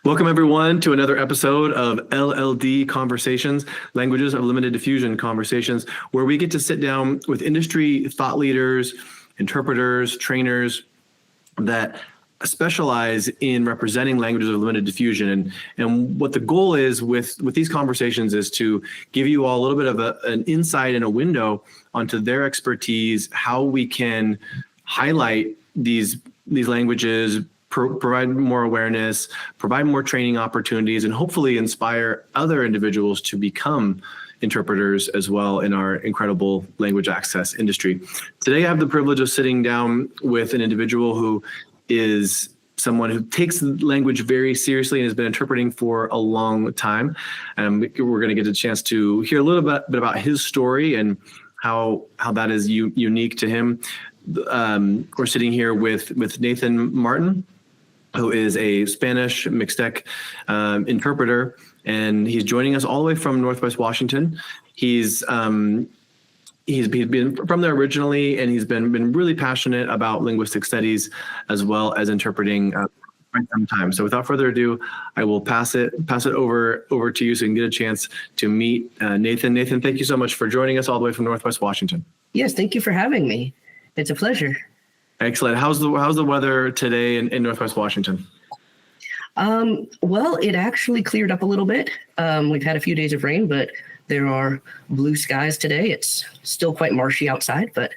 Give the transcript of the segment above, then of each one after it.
Welcome, everyone, to another episode of LLD Conversations, Languages of Limited Diffusion Conversations, where we get to sit down with industry thought leaders, interpreters, trainers that specialize in representing languages of limited diffusion. And what the goal is with these conversations is to give you all a little bit of an insight and a window onto their expertise, how we can highlight these languages, provide more awareness, provide more training opportunities, and hopefully inspire other individuals to become interpreters as well in our incredible language access industry. Today, I have the privilege of sitting down with an individual who is someone who takes language very seriously and has been interpreting for a long time. We're going to get a chance to hear a little bit about his story and how that is unique to him. We're sitting here with Nathan Martin, who is a Spanish Mixtec interpreter, and he's joining us all the way from Northwest Washington. He's been from there originally, and he's been really passionate about linguistic studies as well as interpreting for quite some time. So without further ado, I will pass it over to you so you can get a chance to meet Nathan. Nathan, thank you so much for joining us all the way from Northwest Washington. Yes, thank you for having me. It's a pleasure. Excellent. How's the weather today in Northwest Washington? Well, it actually cleared up a little bit. We've had a few days of rain, but there are blue skies today. It's still quite marshy outside, but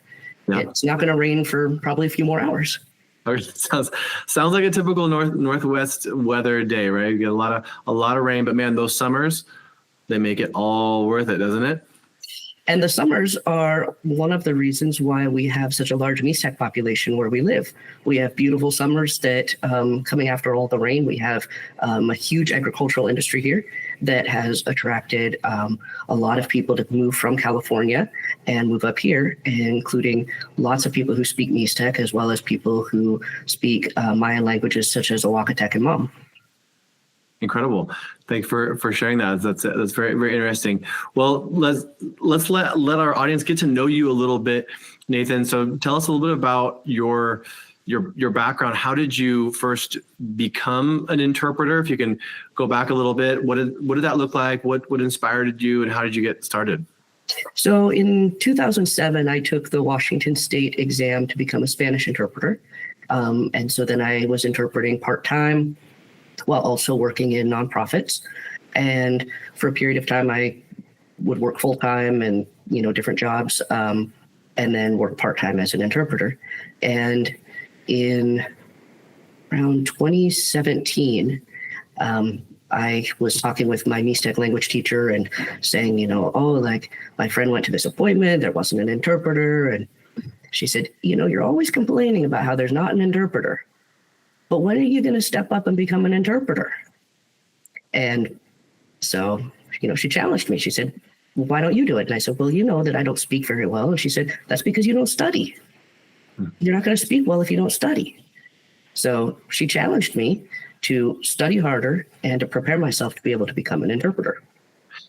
It's not going to rain for probably a few more hours. Sounds like a typical Northwest weather day, right? You get a lot of rain, but man, those summers, they make it all worth it, doesn't it? And the summers are one of the reasons why we have such a large Mixtec population where we live. We have beautiful summers that coming after all the rain. We have a huge agricultural industry here that has attracted a lot of people to move from California and move up here, including lots of people who speak Mixtec, as well as people who speak Mayan languages such as Oaxtec and Mam. Incredible. Thanks for sharing that. That's very, very interesting. Well, let's let our audience get to know you a little bit, Nathan. So tell us a little bit about your background. How did you first become an interpreter? If you can go back a little bit, what did that look like? What inspired you, and how did you get started? So in 2007, I took the Washington State exam to become a Spanish interpreter. And so then I was interpreting part-time while also working in nonprofits. And for a period of time, I would work full-time and, different jobs, and then work part-time as an interpreter. And in around 2017, I was talking with my Mixtec language teacher and saying, my friend went to this appointment, there wasn't an interpreter. And she said, you're always complaining about how there's not an interpreter. But when are you going to step up and become an interpreter? And so, she challenged me. She said, well, why don't you do it? And I said, well, you know that I don't speak very well. And she said, that's because you don't study. You're not going to speak well if you don't study. So she challenged me to study harder and to prepare myself to be able to become an interpreter.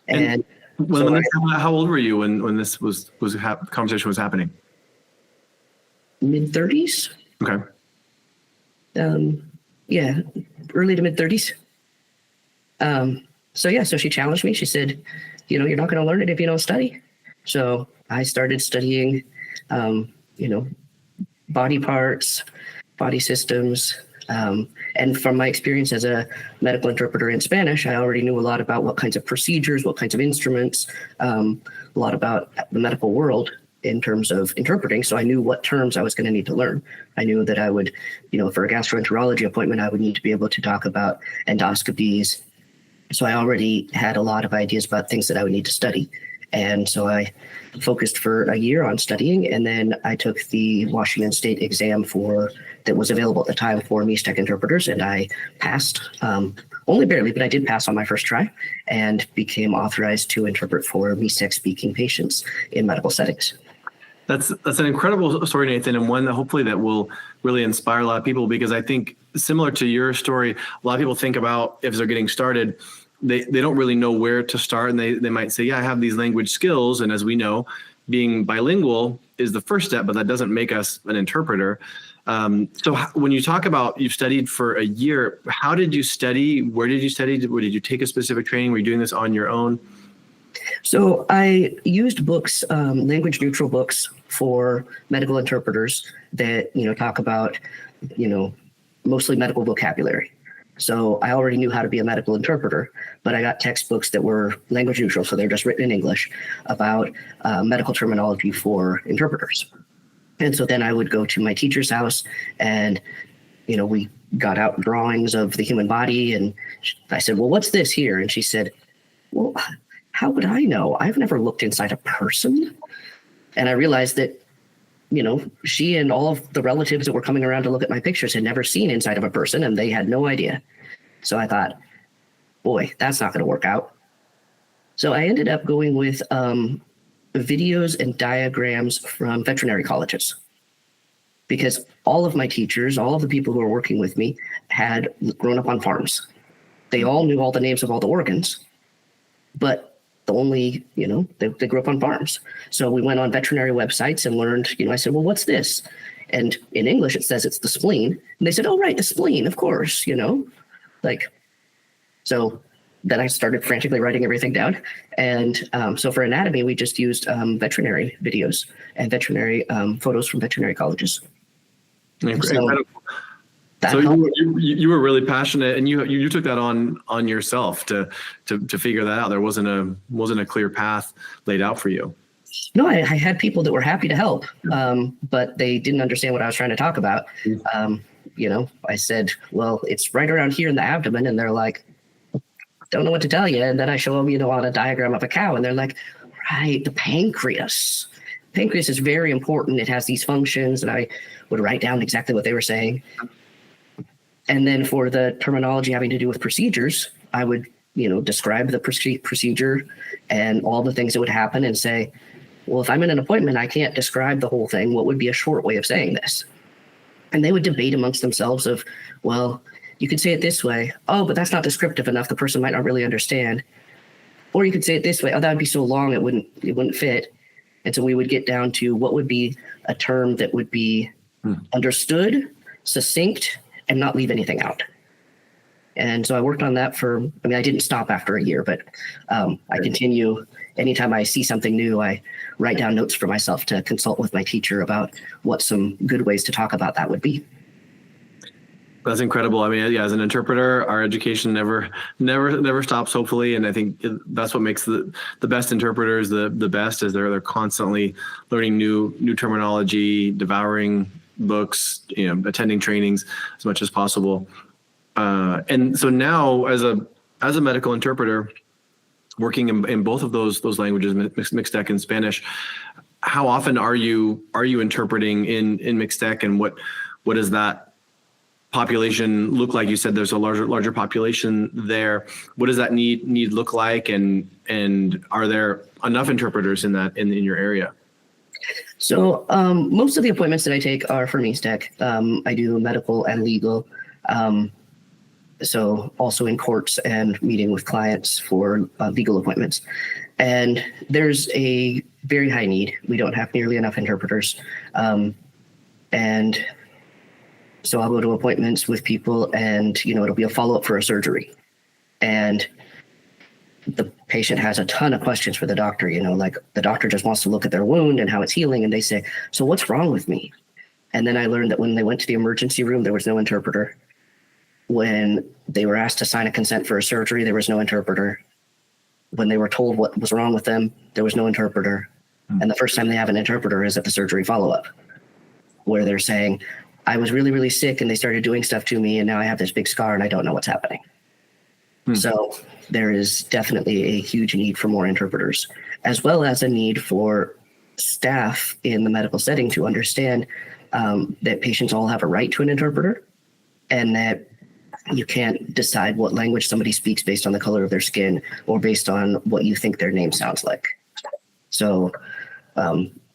And how old were you when this conversation was happening? Mid-30s. Okay. Early to mid 30s. So she challenged me. She said, you're not going to learn it if you don't study. So I started studying, body parts, body systems. And from my experience as a medical interpreter in Spanish, I already knew a lot about what kinds of procedures, what kinds of instruments, a lot about the medical world in terms of interpreting. So I knew what terms I was going to need to learn. I knew that I would, for a gastroenterology appointment, I would need to be able to talk about endoscopies. So I already had a lot of ideas about things that I would need to study. And so I focused for a year on studying, and then I took the Washington State exam that was available at the time for Mixtec interpreters, and I passed, only barely, but I did pass on my first try and became authorized to interpret for Mixtec speaking patients in medical settings. That's an incredible story, Nathan, and one that hopefully that will really inspire a lot of people, because I think similar to your story, a lot of people think about, if they're getting started, they don't really know where to start, and they might say, yeah, I have these language skills, and as we know, being bilingual is the first step, but that doesn't make us an interpreter. So when you talk about you've studied for a year, how did you study? Where did you study? Where did you take a specific training? Were you doing this on your own? So I used books, language neutral books for medical interpreters that, talk about, mostly medical vocabulary. So I already knew how to be a medical interpreter, but I got textbooks that were language neutral. So they're just written in English about medical terminology for interpreters. And so then I would go to my teacher's house and, we got out drawings of the human body. And I said, well, what's this here? And she said, well, how would I know? I've never looked inside a person. And I realized that, she and all of the relatives that were coming around to look at my pictures had never seen inside of a person, and they had no idea. So I thought, boy, that's not going to work out. So I ended up going with videos and diagrams from veterinary colleges, because all of my teachers, all of the people who were working with me had grown up on farms. They all knew all the names of all the organs, but the only, they grew up on farms. So we went on veterinary websites and learned, I said, well, what's this? And in English, it says it's the spleen. And they said, oh, right, the spleen, of course, so then I started frantically writing everything down. And so for anatomy, we just used veterinary videos and veterinary photos from veterinary colleges. So you were really passionate, and you took that on yourself to figure that out. There wasn't a clear path laid out for you. No, I had people that were happy to help, but they didn't understand what I was trying to talk about. I said, well, it's right around here in the abdomen, and they're like, don't know what to tell you. And then I show them, on a diagram of a cow, and they're like, right, the pancreas. Pancreas is very important. It has these functions, and I would write down exactly what they were saying. And then for the terminology having to do with procedures, I would, describe the procedure and all the things that would happen and say, well, if I'm in an appointment, I can't describe the whole thing. What would be a short way of saying this? And they would debate amongst themselves of, well, you could say it this way. Oh, but that's not descriptive enough. The person might not really understand. Or you could say it this way. Oh, that would be so long. It wouldn't fit. And so we would get down to what would be a term that would be understood, succinct, and not leave anything out. And so I worked on that I didn't stop after a year, but I continue. Anytime I see something new, I write down notes for myself to consult with my teacher about what some good ways to talk about that would be. That's incredible. I mean, as an interpreter, our education never stops, hopefully. And I think that's what makes the best interpreters the best, is they're constantly learning new terminology, devouring books, attending trainings as much as possible. And so now as a medical interpreter, working in both of those languages, Mixtec and Spanish, how often are you interpreting in Mixtec, and what does that population look like? You said there's a larger population there. What does that need look like, and are there enough interpreters in your area? So most of the appointments that I take are for Mixtec. I do medical and legal. So also in courts and meeting with clients for legal appointments. And there's a very high need. We don't have nearly enough interpreters. And so I'll go to appointments with people, and, it'll be a follow-up for a surgery. And the patient has a ton of questions for the doctor, like the doctor just wants to look at their wound and how it's healing. And they say, so what's wrong with me? And then I learned that when they went to the emergency room, there was no interpreter. When they were asked to sign a consent for a surgery, there was no interpreter. When they were told what was wrong with them, there was no interpreter. And the first time they have an interpreter is at the surgery follow-up, where they're saying, I was really, really sick, and they started doing stuff to me, and now I have this big scar and I don't know what's happening. So there is definitely a huge need for more interpreters, as well as a need for staff in the medical setting to understand that patients all have a right to an interpreter, and that you can't decide what language somebody speaks based on the color of their skin or based on what you think their name sounds like. So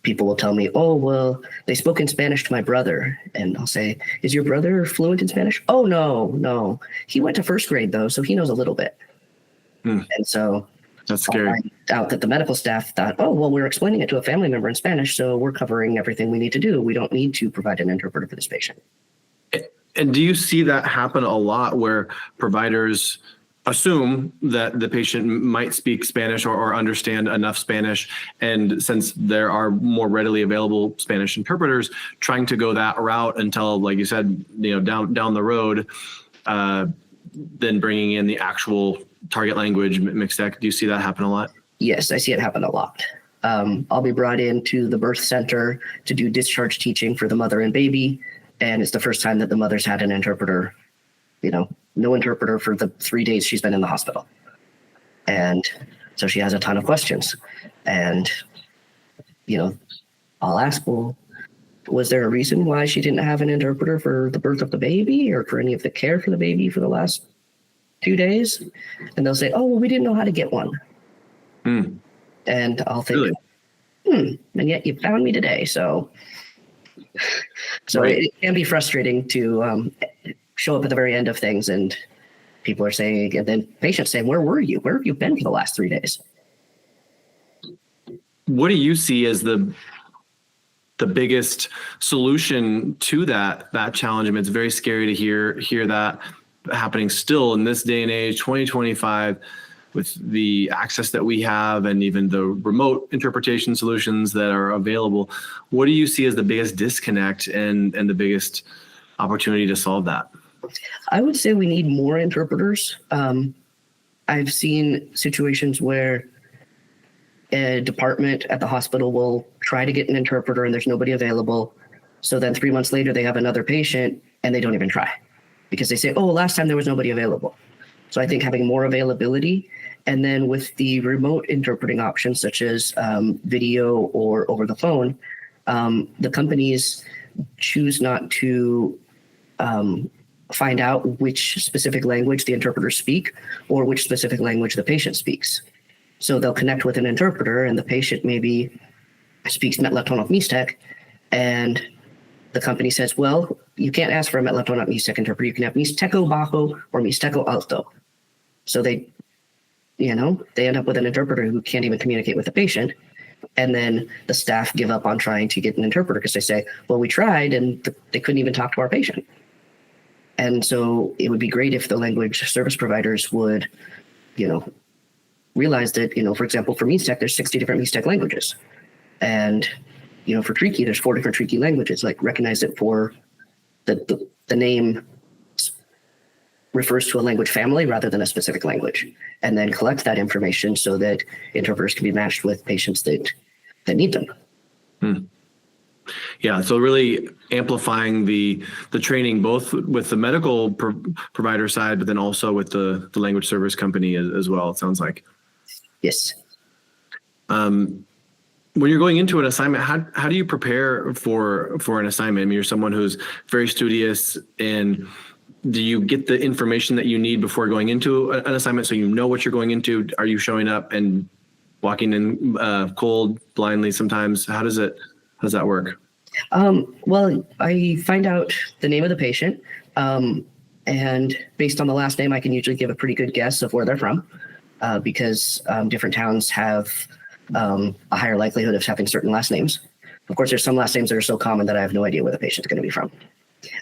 people will tell me, oh, well, they spoke in Spanish to my brother. And I'll say, is your brother fluent in Spanish? Oh, no. He went to first grade, though, so he knows a little bit. Hmm. And so That's I'll scary. find out that the medical staff thought, oh, well, we're explaining it to a family member in Spanish, so we're covering everything we need to do. We don't need to provide an interpreter for this patient. And do you see that happen a lot where providers assume that the patient might speak Spanish or understand enough Spanish, and since there are more readily available Spanish interpreters, trying to go that route until, like you said, down the road, then bringing in the actual target language Mixtec? Do you see that happen a lot? Yes, I see it happen a lot. I'll be brought into the birth center to do discharge teaching for the mother and baby. And it's the first time that the mother's had an interpreter, no interpreter for the 3 days she's been in the hospital. And so she has a ton of questions. And, I'll ask, well, was there a reason why she didn't have an interpreter for the birth of the baby or for any of the care for the baby for the last 2 days? And they'll say, oh, well, we didn't know how to get one. And I'll think, really? And yet you found me today. So right. It can be frustrating to show up at the very end of things, and people are saying, and then patients saying, where were you? Where have you been for the last 3 days? What do you see as the biggest solution to that challenge? I mean, it's very scary to hear that happening still in this day and age, 2025, with the access that we have and even the remote interpretation solutions that are available. What do you see as the biggest disconnect and the biggest opportunity to solve that? I would say we need more interpreters. I've seen situations where a department at the hospital will try to get an interpreter and there's nobody available. So then 3 months later, they have another patient and they don't even try because they say, oh, last time there was nobody available. So I think having more availability, and then with the remote interpreting options, such as video or over the phone, the companies choose not to find out which specific language the interpreters speak or which specific language the patient speaks. So they'll connect with an interpreter and the patient maybe speaks Metlatonov Mixtec, and the company says, well, you can't ask for a Metlatonov Mixtec interpreter. You can have Mixteco Bajo or Mixteco Alto. So they end up with an interpreter who can't even communicate with the patient. And then the staff give up on trying to get an interpreter because they say, well, we tried and they couldn't even talk to our patient. And so it would be great if the language service providers would, realize that, for example, for Mixtec, there's 60 different Mixtec languages. And, for Triqui, there's 4 different Triqui languages, like recognize it for the name refers to a language family rather than a specific language, and then collect that information so that interpreters can be matched with patients that need them. Yeah, so really amplifying the training, both with the medical provider side, but then also with the language service company as well, it sounds like. Yes. When you're going into an assignment, how do you prepare for an assignment? I mean, you're someone who's very studious, and do you get the information that you need before going into an assignment so you know what you're going into? Are you showing up and walking in cold, blindly sometimes? How does that work? Well, I find out the name of the patient, and based on the last name, I can usually give a pretty good guess of where they're from, because different towns have a higher likelihood of having certain last names. Of course, there's some last names that are so common that I have no idea where the patient's going to be from.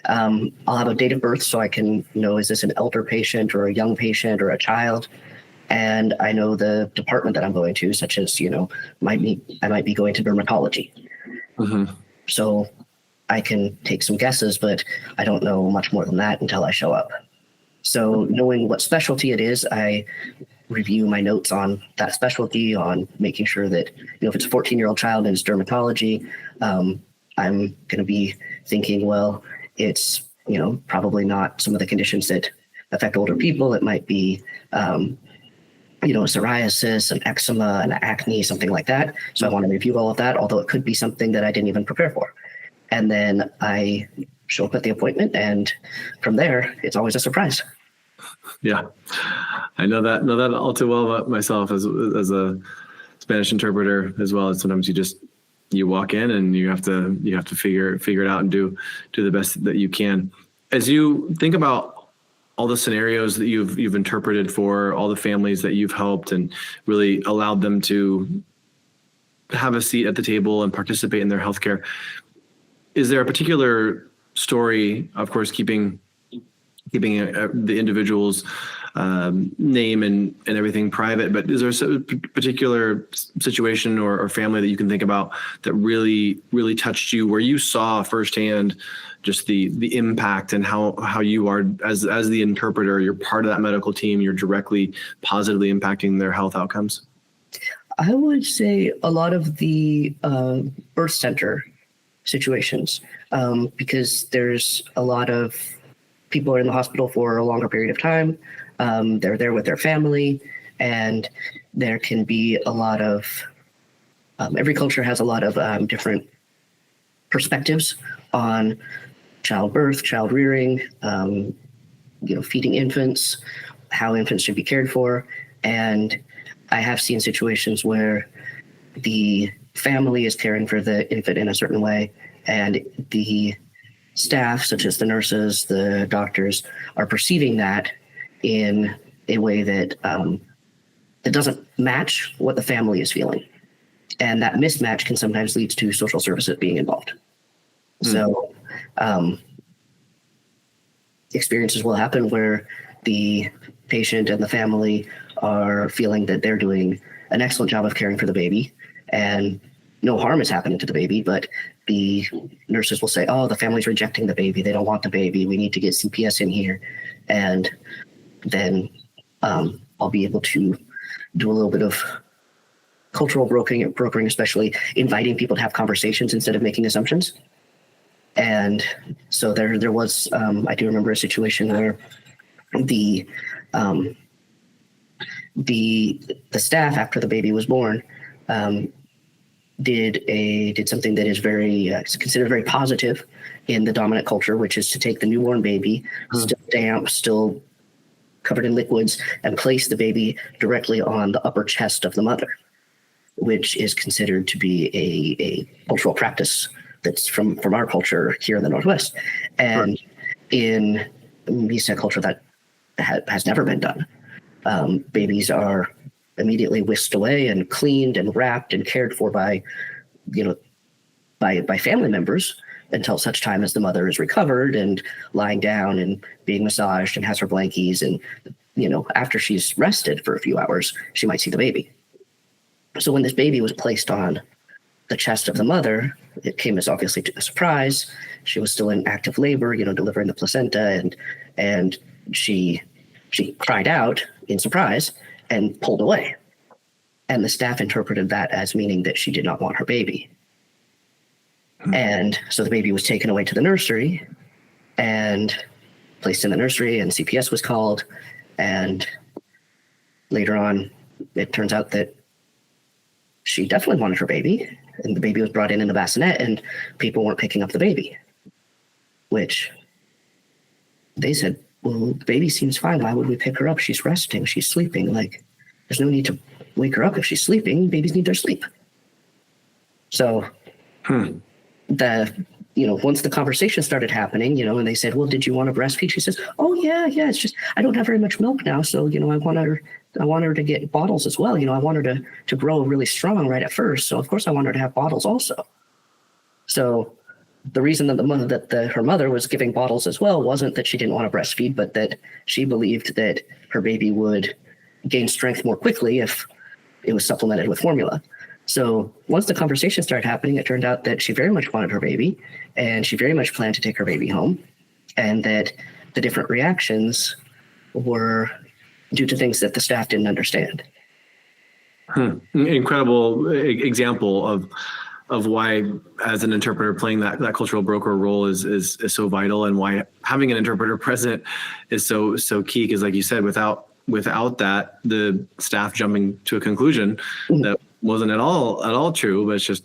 I'll have a date of birth so I can know, is this an elder patient or a young patient or a child? And I know the department that I'm going to, such as, I might be going to dermatology. Mm-hmm. So I can take some guesses, but I don't know much more than that until I show up. So knowing what specialty it is, I review my notes on that specialty, on making sure that, if it's a 14-year-old child and it's dermatology, I'm going to be thinking, well, it's, probably not some of the conditions that affect older people. It might be, psoriasis and eczema and acne, something like that. So I want to review all of that, although it could be something that I didn't even prepare for. And then I show up at the appointment, and from there, it's always a surprise. Yeah, I know that all too well myself as a Spanish interpreter as well. Sometimes you walk in and you have to figure it out and do the best that you can. As you think about all the scenarios that you've interpreted for all the families that you've helped and really allowed them to have a seat at the table and participate in their healthcare. Is there a particular story, of course, keeping the individual's name and everything private, but is there a particular situation or family that you can think about that really, really touched you, where you saw firsthand just the impact and how you are as the interpreter, you're part of that medical team, you're directly positively impacting their health outcomes? I would say a lot of the birth center situations, because there's a lot of people are in the hospital for a longer period of time. They're there with their family, and there can be a lot of, every culture has a lot of different perspectives on childbirth, child rearing, feeding infants, how infants should be cared for. And I have seen situations where the family is caring for the infant in a certain way, and the staff, such as the nurses, the doctors, are perceiving that in a way that that doesn't match what the family is feeling. And that mismatch can sometimes lead to social services being involved. So experiences will happen where the patient and the family are feeling that they're doing an excellent job of caring for the baby and no harm is happening to the baby, but the nurses will say, oh, the family's rejecting the baby. They don't want the baby. We need to get CPS in here. And then I'll be able to do a little bit of cultural brokering, especially inviting people to have conversations instead of making assumptions. And so there was, I do remember a situation where the staff, after the baby was born, did something that is very considered very positive in the dominant culture, which is to take the newborn baby, still damp, still covered in liquids, and place the baby directly on the upper chest of the mother, which is considered to be a cultural practice that's from our culture here in the Northwest. And in Mixtec culture, that has never been done. Babies are immediately whisked away and cleaned and wrapped and cared for by family members until such time as the mother is recovered and lying down and being massaged and has her blankies. And, after she's rested for a few hours, she might see the baby. So when this baby was placed on the chest of the mother, it came as obviously a surprise. She was still in active labor, delivering the placenta, and she cried out in surprise and pulled away. And the staff interpreted that as meaning that she did not want her baby. And so the baby was taken away to the nursery and placed in the nursery, and CPS was called. And later on, it turns out that she definitely wanted her baby, and the baby was brought in a bassinet, and people weren't picking up the baby, which they said, well, the baby seems fine. Why would we pick her up? She's resting. She's sleeping. Like, there's no need to wake her up if she's sleeping. Babies need their sleep. So once the conversation started happening, and they said, well, did you want to breastfeed? She says, oh, yeah, it's just, I don't have very much milk now. So, I want her to get bottles as well. I want her to grow really strong right at first. So of course I want her to have bottles also. So the reason that her mother was giving bottles as well wasn't that she didn't want to breastfeed, but that she believed that her baby would gain strength more quickly if it was supplemented with formula. So once the conversation started happening, it turned out that she very much wanted her baby, and she very much planned to take her baby home, and that the different reactions were due to things that the staff didn't understand. Incredible example of why, as an interpreter, playing that cultural broker role is so vital, and why having an interpreter present is so key. Because, like you said, without that, the staff jumping to a conclusion that wasn't at all true, but it's just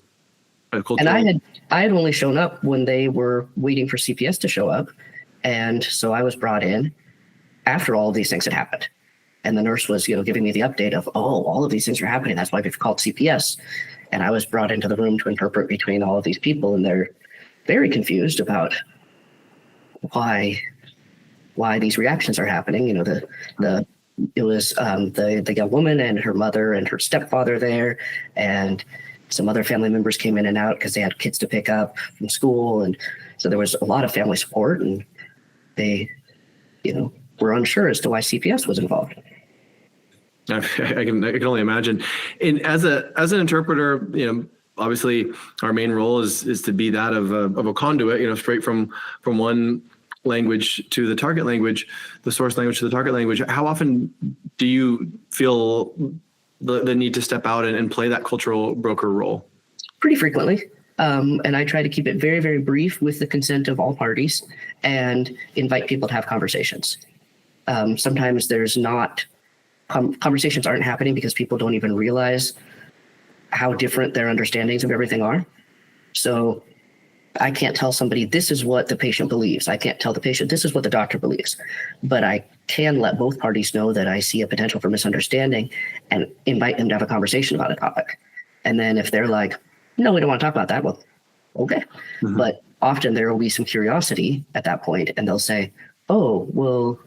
a cultural. And I had only shown up when they were waiting for CPS to show up, and so I was brought in after all of these things had happened. And the nurse was, giving me the update of, all of these things are happening. That's why we've called CPS. And I was brought into the room to interpret between all of these people, and they're very confused about why why these reactions are happening. It was the young woman and her mother and her stepfather there, and some other family members came in and out because they had kids to pick up from school, and so there was a lot of family support, and they, were unsure as to why CPS was involved. I can only imagine. And as an interpreter, obviously our main role is to be that of a conduit, straight from one language to the target language, the source language to the target language. How often do you feel the need to step out and play that cultural broker role? Pretty frequently. And I try to keep it very, very brief with the consent of all parties and invite people to have conversations. Sometimes there's not, conversations aren't happening because people don't even realize how different their understandings of everything are. So I can't tell somebody this is what the patient believes. I can't tell the patient this is what the doctor believes, but I can let both parties know that I see a potential for misunderstanding and invite them to have a conversation about a topic. And then if they're like, no, we don't want to talk about that, well, okay. Mm-hmm. But often there will be some curiosity at that point, and they'll say, oh, well,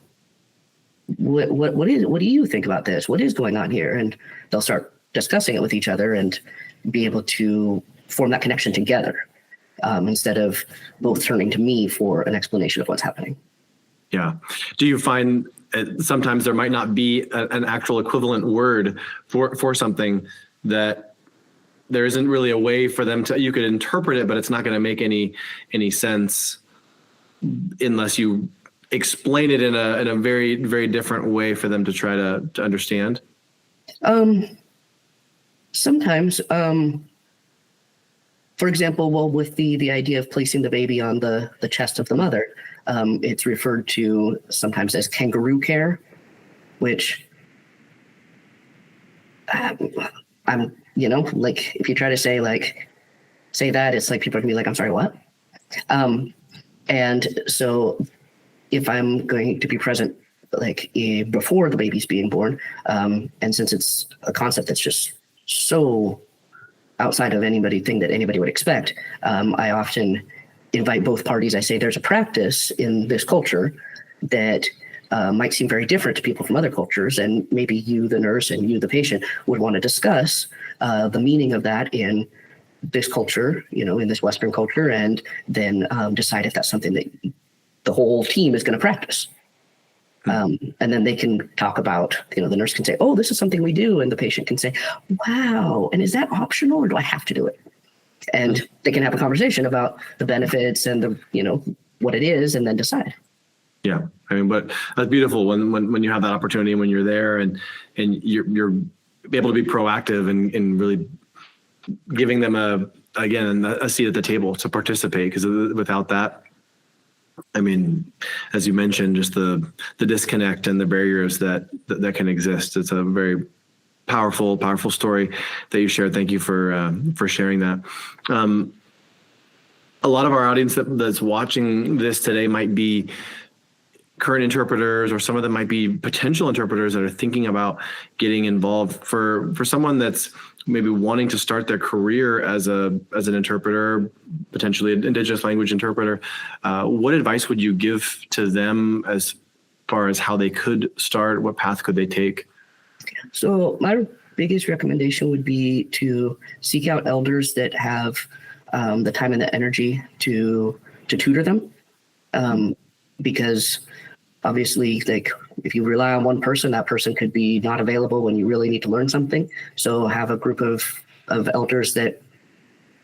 what do you think about this? What is going on here? And they'll start discussing it with each other and be able to form that connection together. Instead of both turning to me for an explanation of what's happening. Yeah. Do you find sometimes there might not be an actual equivalent word for something, that there isn't really a way for them to, you could interpret it, but it's not going to make any sense unless you explain it in a very, very different way for them to try to understand? Sometimes, for example, with the idea of placing the baby on the chest of the mother, it's referred to sometimes as kangaroo care, which I'm, like if you try to say that, it's like people are gonna be like, I'm sorry, what? And so if I'm going to be present before the baby's being born, and since it's a concept that's just so outside of anything that anybody would expect, I often invite both parties. I say there's a practice in this culture that might seem very different to people from other cultures, and maybe you, the nurse, and you, the patient, would want to discuss the meaning of that in this culture, in this Western culture, and then decide if that's something that the whole team is going to practice. And then they can talk about, the nurse can say, oh, this is something we do. And the patient can say, wow. And is that optional, or do I have to do it? And they can have a conversation about the benefits and what it is, and then decide. Yeah. I mean, but that's beautiful when you have that opportunity, when you're there and you're able to be proactive and really giving them a seat at the table to participate. Because without that, I mean, as you mentioned, just the disconnect and the barriers that can exist. It's a very powerful story that you shared. Thank you for sharing that. A lot of our audience that's watching this today might be current interpreters, or some of them might be potential interpreters that are thinking about getting involved. For someone that's maybe wanting to start their career as an interpreter, potentially an Indigenous language interpreter, what advice would you give to them as far as how they could start? What path could they take? So my biggest recommendation would be to seek out elders that have the time and the energy to tutor them, because obviously, if you rely on one person, that person could be not available when you really need to learn something. So have a group of elders that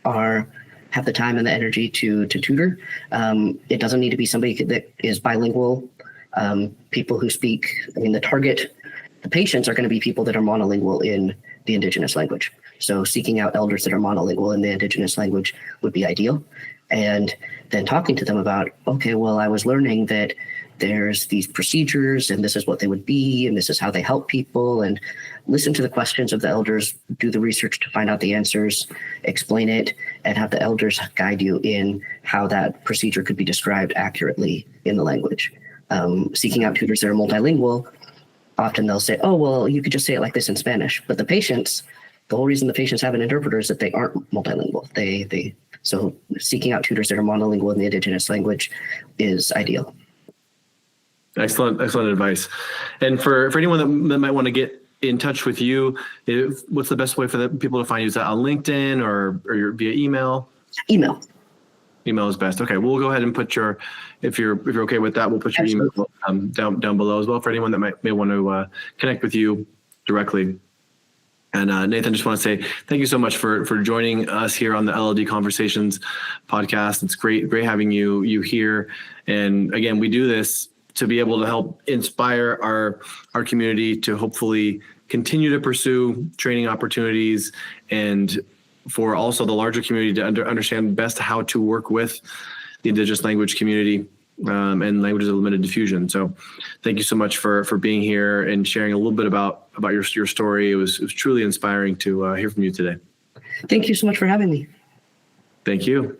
have the time and the energy to tutor. It doesn't need to be somebody that is bilingual. People who speak, the patients are going to be people that are monolingual in the Indigenous language. So seeking out elders that are monolingual in the Indigenous language would be ideal. And then talking to them about, okay, well, I was learning that there's these procedures, and this is what they would be, and this is how they help people, and listen to the questions of the elders, do the research to find out the answers, explain it, and have the elders guide you in how that procedure could be described accurately in the language. Seeking out tutors that are multilingual, often they'll say, oh, well, you could just say it like this in Spanish. But the whole reason the patients have an interpreter is that they aren't multilingual. So seeking out tutors that are monolingual in the Indigenous language is ideal. Excellent advice. And for anyone that might want to get in touch with you, what's the best way for the people to find you? Is that on LinkedIn or via email? Email. Email is best. Okay, we'll go ahead and put your, if you're okay with that, we'll put your email down below as well for anyone that may want to connect with you directly. And Nathan, just want to say thank you so much for joining us here on the LLD Conversations podcast. It's great having you here. And again, we do this to be able to help inspire our community to hopefully continue to pursue training opportunities, and for also the larger community to understand best how to work with the Indigenous language community and languages of limited diffusion. So thank you so much for being here and sharing a little bit about your story. It was truly inspiring to hear from you today. Thank you so much for having me. Thank you.